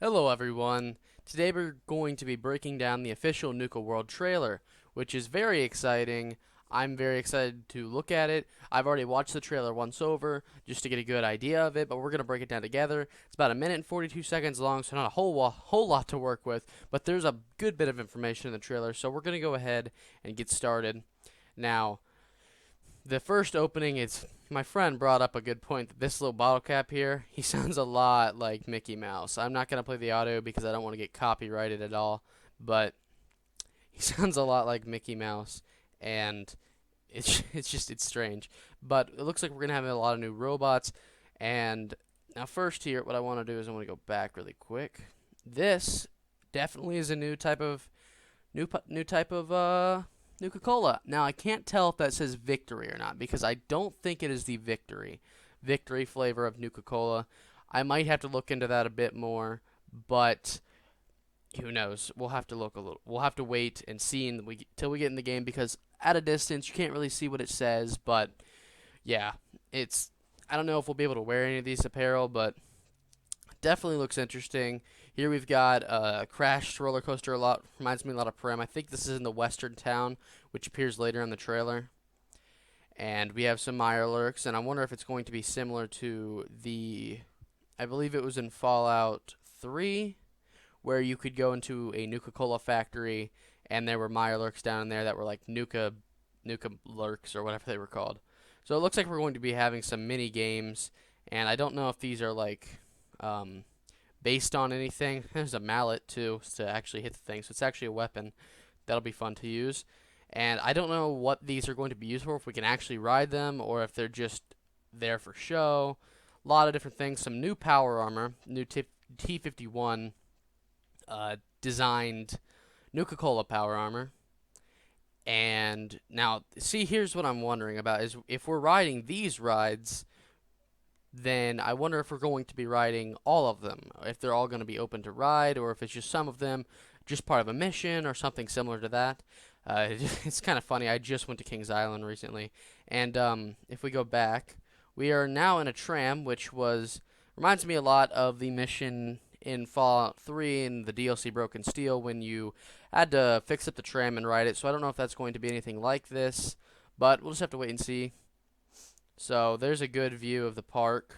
Hello everyone. Today we're going to be breaking down the official Nuka World trailer, which is very exciting. I'm very excited to look at it. I've already watched the trailer once over just to get a good idea of it, but we're going to break it down together. It's about a minute and 42 seconds long, so not a whole lot to work with, but there's a good bit of information in the trailer, so we're going to go ahead and get started. Now, the first opening is my friend brought up a good point that this little bottle cap here, he sounds a lot like Mickey Mouse. I'm not going to play the audio because I don't want to get copyrighted at all, but he sounds a lot like Mickey Mouse, and it's strange. But it looks like we're going to have a lot of new robots. And now first here, what I want to do is I want to go back really quick. This definitely is a new type of Nuka-Cola. Now I can't tell if that says victory or not because I don't think it is the victory flavor of Nuka-Cola. I might have to look into that a bit more, but who knows? We'll have to look a little. We'll have to wait and see till we get in the game because at a distance you can't really see what it says. But yeah, I don't know if we'll be able to wear any of these apparel, but definitely looks interesting. Here we've got a crashed roller coaster. Reminds me a lot of Prem. I think this is in the western town, which appears later in the trailer. And we have some Mirelurks, and I wonder if it's going to be similar to I believe it was in Fallout 3, where you could go into a Nuka-Cola factory, and there were Mirelurks down in there that were like Nuka Lurks or whatever they were called. So it looks like we're going to be having some mini games, and I don't know if these are like based on anything. There's a mallet too to actually hit the thing, so it's actually a weapon. That'll be fun to use. And I don't know what these are going to be used for, if we can actually ride them or if they're just there for show. A lot of different things. Some new power armor, new T51 designed Nuka-Cola power armor. And now, see, here's what I'm wondering about is if we're riding these rides, then I wonder if we're going to be riding all of them, if they're all going to be open to ride, or if it's just some of them, just part of a mission, or something similar to that. It's kind of funny. I just went to Kings Island recently, and if we go back, we are now in a tram, which reminds me a lot of the mission in Fallout 3 in the DLC Broken Steel when you had to fix up the tram and ride it. So I don't know if that's going to be anything like this, but we'll just have to wait and see. So there's a good view of the park.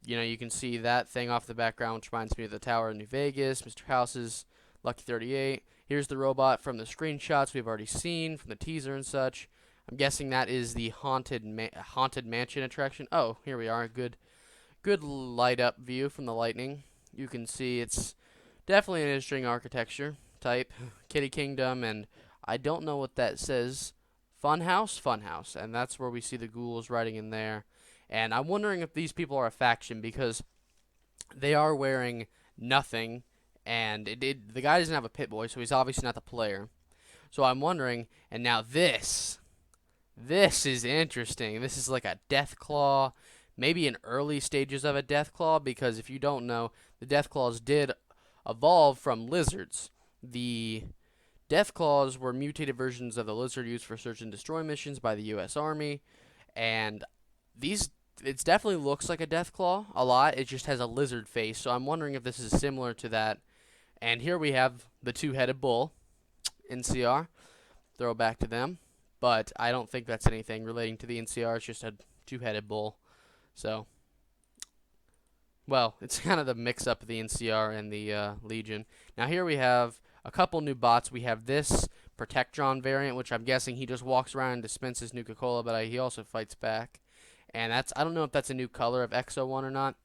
You can see that thing off the background, which reminds me of the Tower in New Vegas, Mr. House's Lucky 38. Here's the robot from the screenshots we've already seen from the teaser and such. I'm guessing that is the haunted mansion attraction. Oh, here we are. Good light up view from the lightning. You can see it's definitely an interesting architecture type, Kitty Kingdom, and I don't know what that says. Funhouse, and that's where we see the ghouls riding in there. And I'm wondering if these people are a faction because they are wearing nothing, and the guy doesn't have a Pip-Boy, so he's obviously not the player. So I'm wondering, and now this is interesting. This is like a Deathclaw, maybe in early stages of a Deathclaw, because if you don't know, the Deathclaws did evolve from lizards. The Deathclaws were mutated versions of the lizard used for search and destroy missions by the U.S. Army, and it definitely looks like a Deathclaw a lot. It just has a lizard face, so I'm wondering if this is similar to that. And here we have the two-headed bull, NCR. Throw back to them, but I don't think that's anything relating to the NCR. It's just a two-headed bull. So, well, it's kind of the mix-up of the NCR and the Legion. Now here we have a couple new bots. We have this Protectron variant, which I'm guessing he just walks around and dispenses Nuka-Cola, but he also fights back. And I don't know if that's a new color of Exo-1 or not,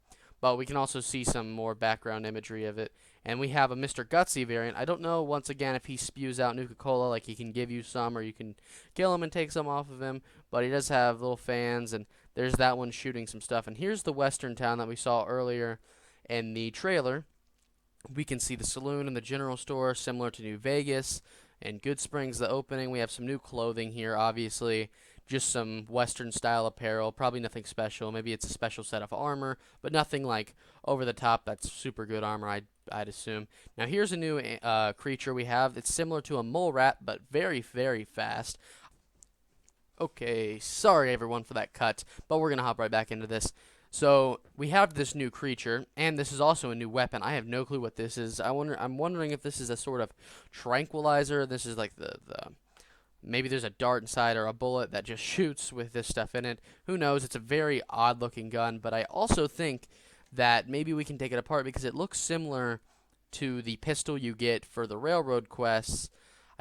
but we can also see some more background imagery of it. And we have a Mr. Gutsy variant. I don't know, once again, if he spews out Nuka-Cola, like he can give you some, or you can kill him and take some off of him, but he does have little fans, and there's that one shooting some stuff. And here's the western town that we saw earlier in the trailer. We can see the saloon and the general store, similar to New Vegas, and Good Springs, the opening. We have some new clothing here, obviously. Just some Western style apparel, probably nothing special. Maybe it's a special set of armor, but nothing like over the top. That's super good armor, I'd assume. Now here's a new creature we have. It's similar to a mole rat, but very, very fast. Okay, sorry everyone for that cut, but we're gonna hop right back into this. So we have this new creature, and this is also a new weapon. I have no clue what this is. I'm wondering if this is a sort of tranquilizer. This is like the maybe there's a dart inside or a bullet that just shoots with this stuff in it. Who knows? It's a very odd looking gun, but I also think that maybe we can take it apart because it looks similar to the pistol you get for the railroad quests.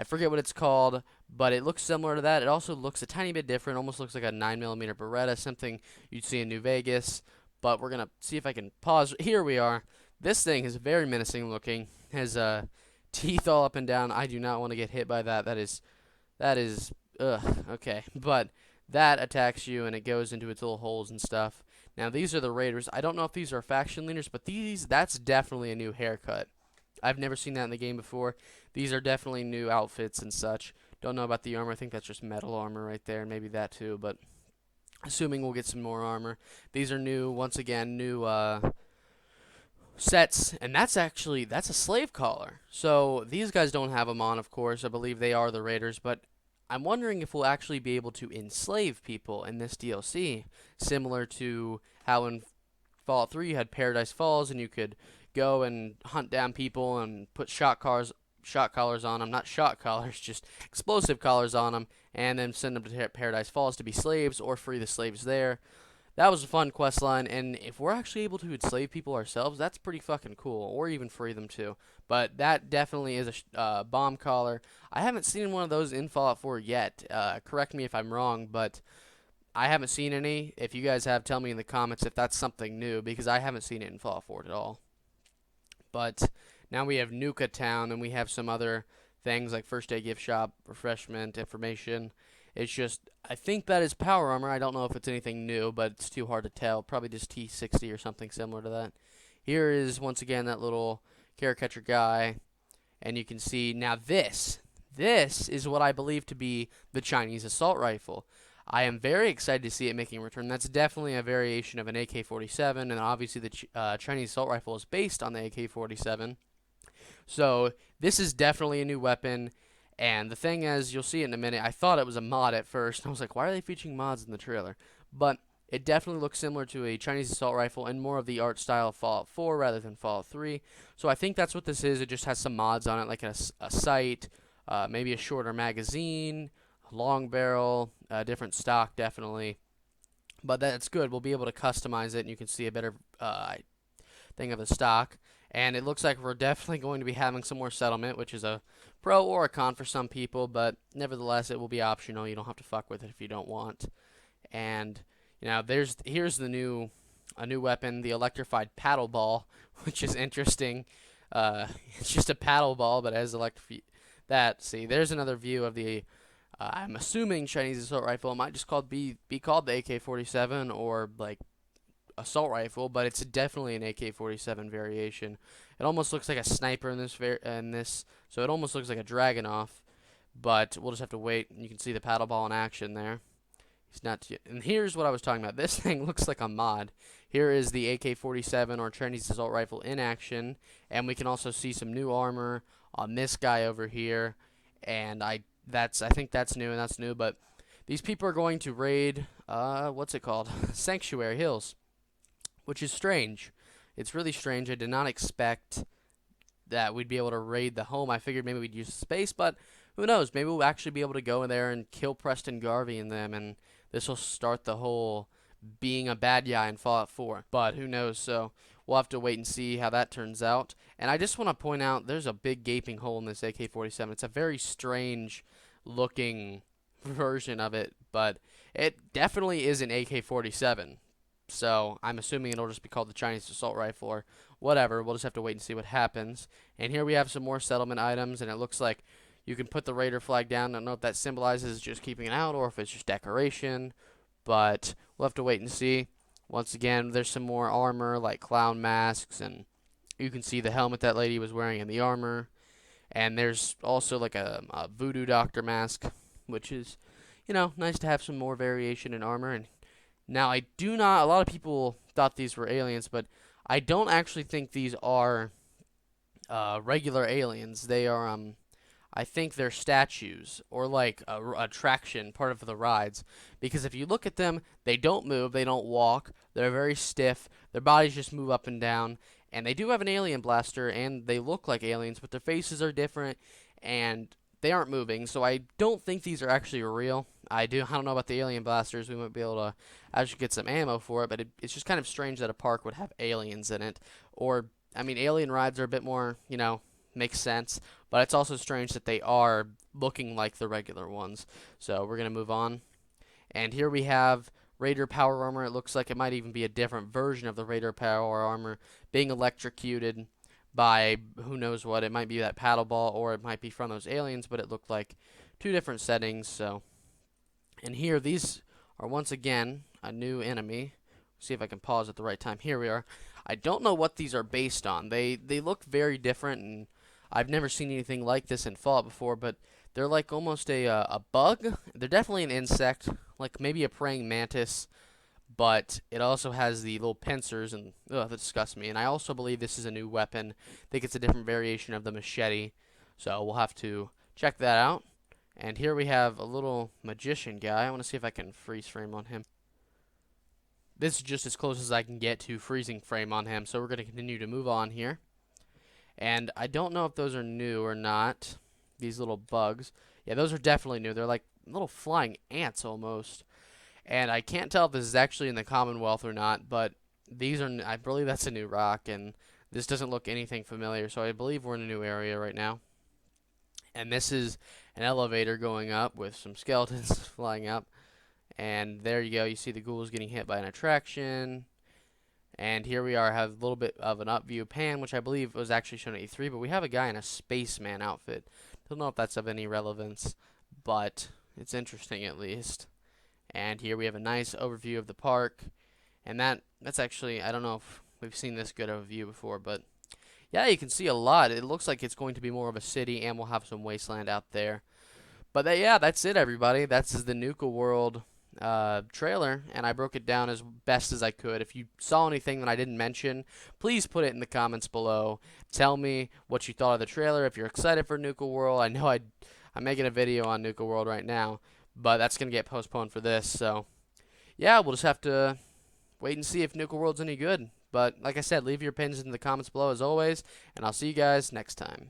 I forget what it's called, but it looks similar to that. It also looks a tiny bit different. Almost looks like a 9mm Beretta, something you'd see in New Vegas. But we're gonna see if I can pause. Here we are. This thing is very menacing looking. Has teeth all up and down. I do not want to get hit by that. That is ugh. Okay, but that attacks you and it goes into its little holes and stuff. Now these are the raiders. I don't know if these are faction leaders, but that's definitely a new haircut. I've never seen that in the game before. These are definitely new outfits and such. Don't know about the armor. I think that's just metal armor right there, and maybe that too, but assuming we'll get some more armor. These are new, once again, new sets, and that's a slave collar. So these guys don't have them on, of course. I believe they are the raiders, but I'm wondering if we'll actually be able to enslave people in this DLC, similar to how in Fallout 3 you had Paradise Falls and you could go and hunt down people and put shot collars on them, not shot collars, just explosive collars on them, and then send them to Paradise Falls to be slaves or free the slaves there. That was a fun quest line, and if we're actually able to enslave people ourselves, that's pretty fucking cool, or even free them too. But that definitely is a bomb collar. I haven't seen one of those in Fallout 4 yet. Correct me if I'm wrong, but I haven't seen any. If you guys have, tell me in the comments if that's something new, because I haven't seen it in Fallout 4 at all. But now we have Nuka Town, and we have some other things like first aid gift shop, refreshment, information. It's just, I think that is power armor. I don't know if it's anything new, but it's too hard to tell. Probably just T60 or something similar to that. Here is, once again, that little caricature guy. And you can see, now this is what I believe to be the Chinese assault rifle. I am very excited to see it making a return. That's definitely a variation of an AK-47, and obviously the Chinese assault rifle is based on the AK-47. So this is definitely a new weapon. And the thing is, you'll see it in a minute, I thought it was a mod at first. I was like, why are they featuring mods in the trailer? But it definitely looks similar to a Chinese assault rifle and more of the art style of Fallout 4 rather than Fallout 3. So I think that's what this is. It just has some mods on it, like a sight, maybe a shorter magazine, a long barrel, a different stock definitely. But that's good. We'll be able to customize it, and you can see a better thing of the stock. And it looks like we're definitely going to be having some more settlement, which is a pro or a con for some people, but nevertheless it will be optional. You don't have to fuck with it if you don't want. And here's a new weapon, the electrified paddle ball, which is interesting. It's just a paddle ball, but it has there's another view of the I'm assuming Chinese assault rifle. It might just be called the AK-47 or like assault rifle, but it's definitely an AK-47 variation. It almost looks like a sniper in this, so it almost looks like a Dragunov, but we'll just have to wait. You can see the paddle ball in action there. It's not and here's what I was talking about. This thing looks like a mod. Here is the AK-47 or Chinese assault rifle in action, and we can also see some new armor on this guy over here. And I think that's new, but these people are going to raid what's it called? Sanctuary Hills, which is strange. It's really strange. I did not expect that we'd be able to raid the home. I figured maybe we'd use space, but who knows? Maybe we'll actually be able to go in there and kill Preston Garvey and them, and this will start the whole being a bad guy in Fallout 4. But who knows? So we'll have to wait and see how that turns out. And I just want to point out there's a big gaping hole in this AK-47. It's a very strange looking version of it, but it definitely is an AK-47. So I'm assuming it'll just be called the Chinese assault rifle or whatever. We'll just have to wait and see what happens. And here we have some more settlement items, and it looks like you can put the Raider flag down. I don't know if that symbolizes just keeping it out or if it's just decoration, but we'll have to wait and see. Once again, there's some more armor like clown masks, and you can see the helmet that lady was wearing in the armor. And there's also like a voodoo doctor mask, which is, nice to have some more variation in armor. And now, a lot of people thought these were aliens, but I don't actually think these are regular aliens. They are, I think they're statues or like a attraction, part of the rides. Because if you look at them, they don't move, they don't walk, they're very stiff, their bodies just move up and down, and they do have an alien blaster, and they look like aliens, but their faces are different, and they aren't moving. So I don't think these are actually real. I don't know about the alien blasters. We might be able to actually get some ammo for it, but it's just kind of strange that a park would have aliens in it. Or I mean, alien rides are a bit more, makes sense, but it's also strange that they are looking like the regular ones. So we're going to move on. And here we have Raider Power Armor. It looks like it might even be a different version of the Raider Power Armor being electrocuted by who knows what. It might be that paddle ball or it might be from those aliens, but it looked like two different settings. So, and here these are once again a new enemy. See if I can pause at the right time. Here we are. I don't know what these are based on. They look very different, and I've never seen anything like this in Fallout before, but they're like almost a bug. They're definitely an insect, like maybe a praying mantis, but it also has the little pincers, and that disgusts me. And I also believe this is a new weapon. I think it's a different variation of the machete, so we'll have to check that out. And here we have a little magician guy. I want to see if I can freeze frame on him. This is just as close as I can get to freezing frame on him, so we're going to continue to move on here. And I don't know if those are new or not, these little bugs. Yeah, those are definitely new. They're like little flying ants almost. And I can't tell if this is actually in the Commonwealth or not, but these are, I believe that's a new rock, and this doesn't look anything familiar, so I believe we're in a new area right now. And this is an elevator going up with some skeletons flying up. And there you go. You see the ghouls getting hit by an attraction. And here we are, have a little bit of an up view pan, which I believe was actually shown at E3, but we have a guy in a spaceman outfit. Don't know if that's of any relevance, but it's interesting at least. And here we have a nice overview of the park. And that's actually, I don't know if we've seen this good of a view before, but yeah, you can see a lot. It looks like it's going to be more of a city, and we'll have some wasteland out there. But yeah, that's it, everybody. That's the Nuka World trailer, and I broke it down as best as I could. If you saw anything that I didn't mention, please put it in the comments below. Tell me what you thought of the trailer. If you're excited for Nuka World, I know I'm making a video on Nuka World right now, but that's gonna get postponed for this. So yeah, we'll just have to wait and see if Nuka World's any good. But like I said, leave your opinions in the comments below as always, and I'll see you guys next time.